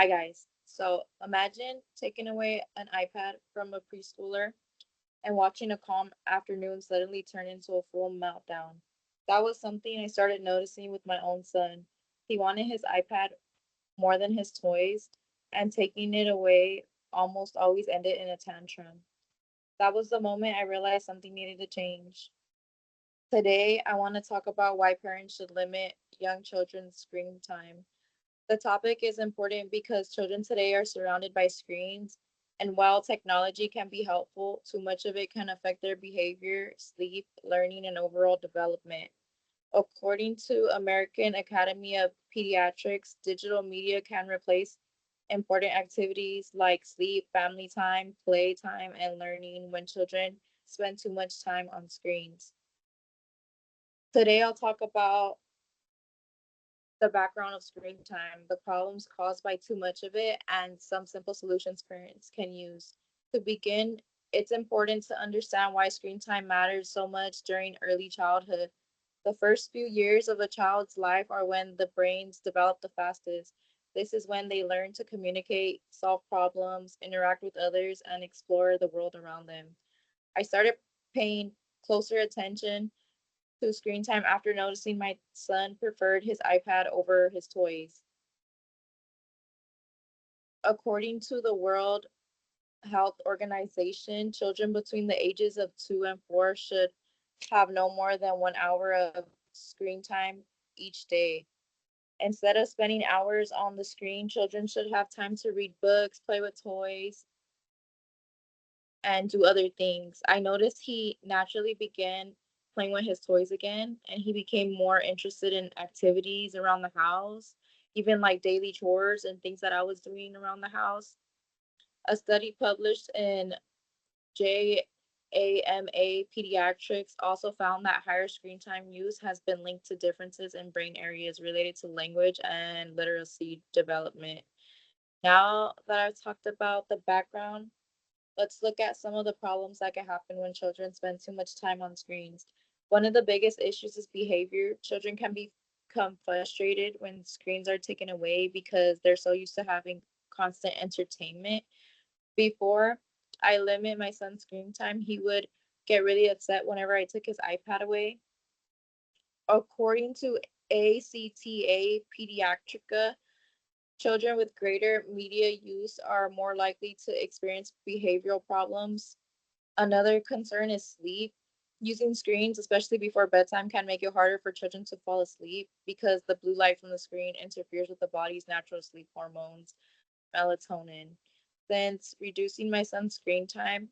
Hi guys. So imagine taking away an iPad from a preschooler and watching a calm afternoon suddenly turn into a full meltdown. That was something I started noticing with my own son. He wanted his iPad more than his toys, and taking it away almost always ended in a tantrum. That was the moment I realized something needed to change. Today, I want to talk about why parents should limit young children's screen time. The topic is important because children today are surrounded by screens, and while technology can be helpful, too much of it can affect their behavior, sleep, learning, and overall development. According to American Academy of Pediatrics, digital media can replace important activities like sleep, family time, play time, and learning when children spend too much time on screens. Today, I'll talk about the background of screen time, the problems caused by too much of it, and some simple solutions parents can use. To begin, it's important to understand why screen time matters so much during early childhood. The first few years of a child's life are when the brains develop the fastest. This is when they learn to communicate, solve problems, interact with others, and explore the world around them. I started paying closer attention to screen time after noticing my son preferred his iPad over his toys. According to the World Health Organization, children between the ages of 2 and 4 should have no more than 1 hour of screen time each day. Instead of spending hours on the screen, children should have time to read books, play with toys, and do other things. I noticed he naturally began playing with his toys again, and he became more interested in activities around the house, even like daily chores and things that I was doing around the house. A study published in JAMA Pediatrics also found that higher screen time use has been linked to differences in brain areas related to language and literacy development. Now that I've talked about the background, let's look at some of the problems that can happen when children spend too much time on screens. One of the biggest issues is behavior. Children can become frustrated when screens are taken away because they're so used to having constant entertainment. Before I limit my son's screen time, he would get really upset whenever I took his iPad away. According to ACTA Pediatrica, children with greater media use are more likely to experience behavioral problems. Another concern is sleep. Using screens, especially before bedtime, can make it harder for children to fall asleep because the blue light from the screen interferes with the body's natural sleep hormones, melatonin. Since reducing my son's screen time,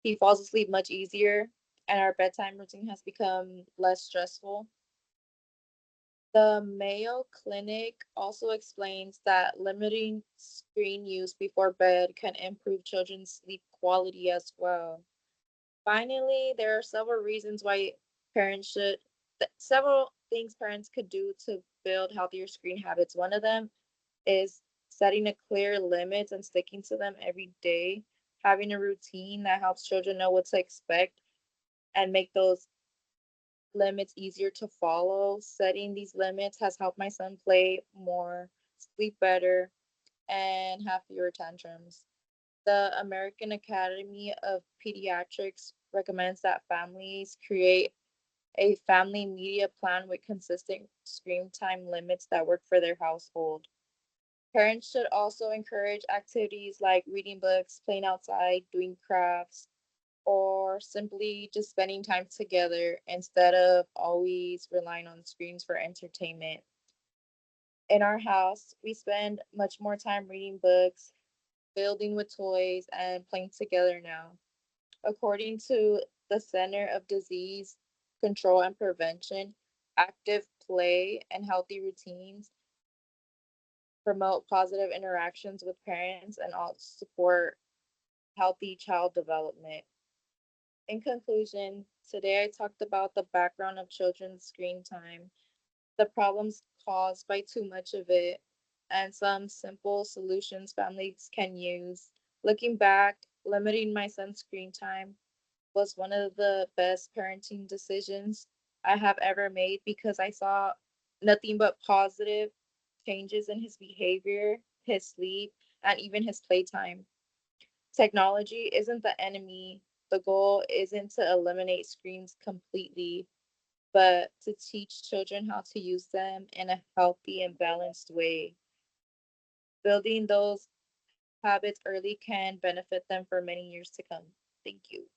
he falls asleep much easier, and our bedtime routine has become less stressful. The Mayo Clinic also explains that limiting screen use before bed can improve children's sleep quality as well. Finally, there are several reasons why parents should, several things parents could do to build healthier screen habits. One of them is setting a clear limits and sticking to them every day, having a routine that helps children know what to expect and make those limits easier to follow. Setting these limits has helped my son play more, sleep better, and have fewer tantrums. The American Academy of Pediatrics recommends that families create a family media plan with consistent screen time limits that work for their household. Parents should also encourage activities like reading books, playing outside, doing crafts, or simply just spending time together instead of always relying on screens for entertainment. In our house, we spend much more time reading books, building with toys, and playing together now. According to the Center of Disease Control and Prevention, active play and healthy routines promote positive interactions with parents and also support healthy child development. In conclusion, today I talked about the background of children's screen time, the problems caused by too much of it, and some simple solutions families can use. Looking back, limiting my son's screen time was one of the best parenting decisions I have ever made because I saw nothing but positive changes in his behavior, his sleep, and even his playtime. Technology isn't the enemy. The goal isn't to eliminate screens completely, but to teach children how to use them in a healthy and balanced way. Building those habits early can benefit them for many years to come. Thank you.